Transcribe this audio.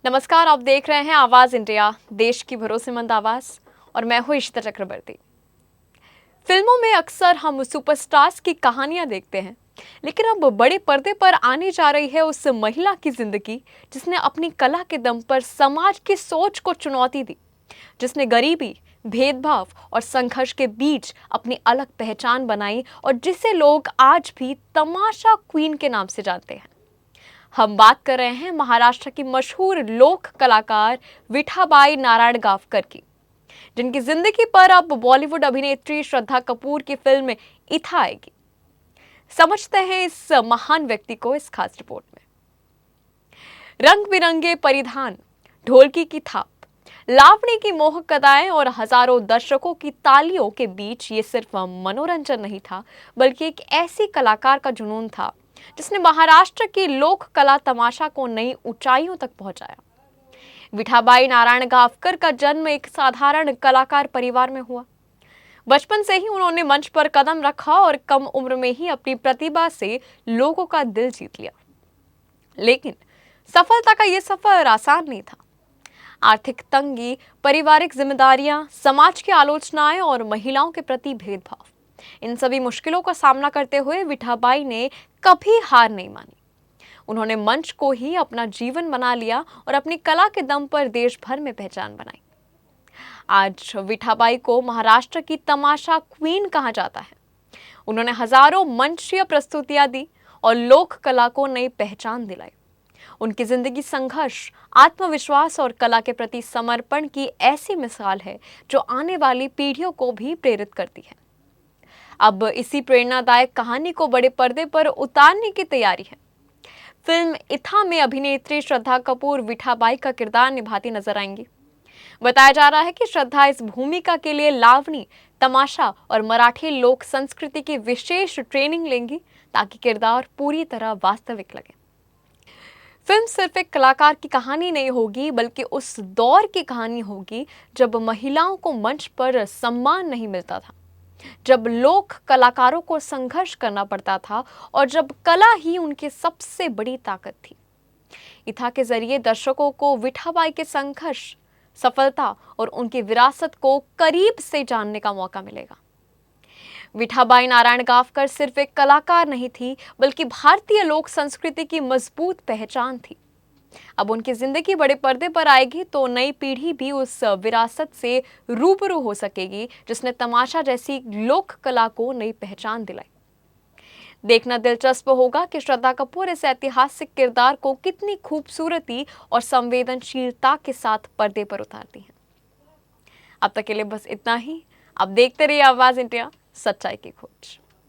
नमस्कार, आप देख रहे हैं आवाज इंडिया, देश की भरोसेमंद आवाज। और मैं हूं इशिता चक्रवर्ती। फिल्मों में अक्सर हम सुपरस्टार्स की कहानियां देखते हैं, लेकिन अब बड़े पर्दे पर आने जा रही है उस महिला की जिंदगी जिसने अपनी कला के दम पर समाज की सोच को चुनौती दी, जिसने गरीबी, भेदभाव और संघर्ष के बीच अपनी अलग पहचान बनाई और जिसे लोग आज भी तमाशा क्वीन के नाम से जानते हैं। हम बात कर रहे हैं महाराष्ट्र की मशहूर लोक कलाकार विठाबाई नारायणगावकर की, जिनकी जिंदगी पर अब बॉलीवुड अभिनेत्री श्रद्धा कपूर की फिल्म इथा आएगी। समझते हैं इस महान व्यक्ति को इस खास रिपोर्ट में। रंग बिरंगे परिधान, ढोलकी की थाप, लावणी की मोहक अदाएं और हजारों दर्शकों की तालियों के बीच ये सिर्फ मनोरंजन नहीं था, बल्कि एक ऐसी कलाकार का जुनून था जिसने महाराष्ट्र की लोक कला तमाशा को नई ऊंचाइयों तक पहुंचाया। विठाबाई नारायणगावकर का जन्म एक साधारण कलाकार परिवार में हुआ। बचपन से ही उन्होंने मंच पर कदम रखा और कम उम्र में ही अपनी प्रतिभा से लोगों का दिल जीत लिया। लेकिन सफलता का यह सफर आसान नहीं था। आर्थिक तंगी, पारिवारिक जिम्मेदारियां, समाज की आलोचनाएं और महिलाओं के प्रति भेदभाव, इन सभी मुश्किलों का सामना करते हुए विठाबाई ने कभी हार नहीं मानी। उन्होंने मंच को ही अपना जीवन बना लिया और अपनी कला के दम पर देश भर में पहचान बनाई। आज विठाबाई को महाराष्ट्र की तमाशा क्वीन कहा जाता है। उन्होंने हजारों मंचीय प्रस्तुतियां दी और लोक कला को नई पहचान दिलाई। उनकी जिंदगी संघर्ष, आत्मविश्वास और कला के प्रति समर्पण की ऐसी मिसाल है जो आने वाली पीढ़ियों को भी प्रेरित करती है। अब इसी प्रेरणादायक कहानी को बड़े पर्दे पर उतारने की तैयारी है। फिल्म इथा में अभिनेत्री श्रद्धा कपूर विठाबाई का किरदार निभाती नजर आएंगी। बताया जा रहा है कि श्रद्धा इस भूमिका के लिए लावणी, तमाशा और मराठी लोक संस्कृति की विशेष ट्रेनिंग लेंगी ताकि किरदार पूरी तरह वास्तविक लगे। फिल्म सिर्फ एक कलाकार की कहानी नहीं होगी, बल्कि उस दौर की कहानी होगी जब महिलाओं को मंच पर सम्मान नहीं मिलता था, जब लोक कलाकारों को संघर्ष करना पड़ता था और जब कला ही उनकी सबसे बड़ी ताकत थी। इथा के जरिए दर्शकों को विठाबाई के संघर्ष, सफलता और उनकी विरासत को करीब से जानने का मौका मिलेगा। विठाबाई नारायणगावकर सिर्फ एक कलाकार नहीं थी, बल्कि भारतीय लोक संस्कृति की मजबूत पहचान थी। अब उनकी जिंदगी बड़े पर्दे पर आएगी तो नई पीढ़ी भी उस विरासत से रूबरू हो सकेगी जिसने तमाशा जैसी लोक कला को नई पहचान दिलाई। देखना दिलचस्प होगा कि श्रद्धा कपूर इस ऐतिहासिक किरदार को कितनी खूबसूरती और संवेदनशीलता के साथ पर्दे पर उतारती हैं। अब तक के लिए बस इतना ही। अब देखते रहिए आवाज इंडिया, सच्चाई की खोज।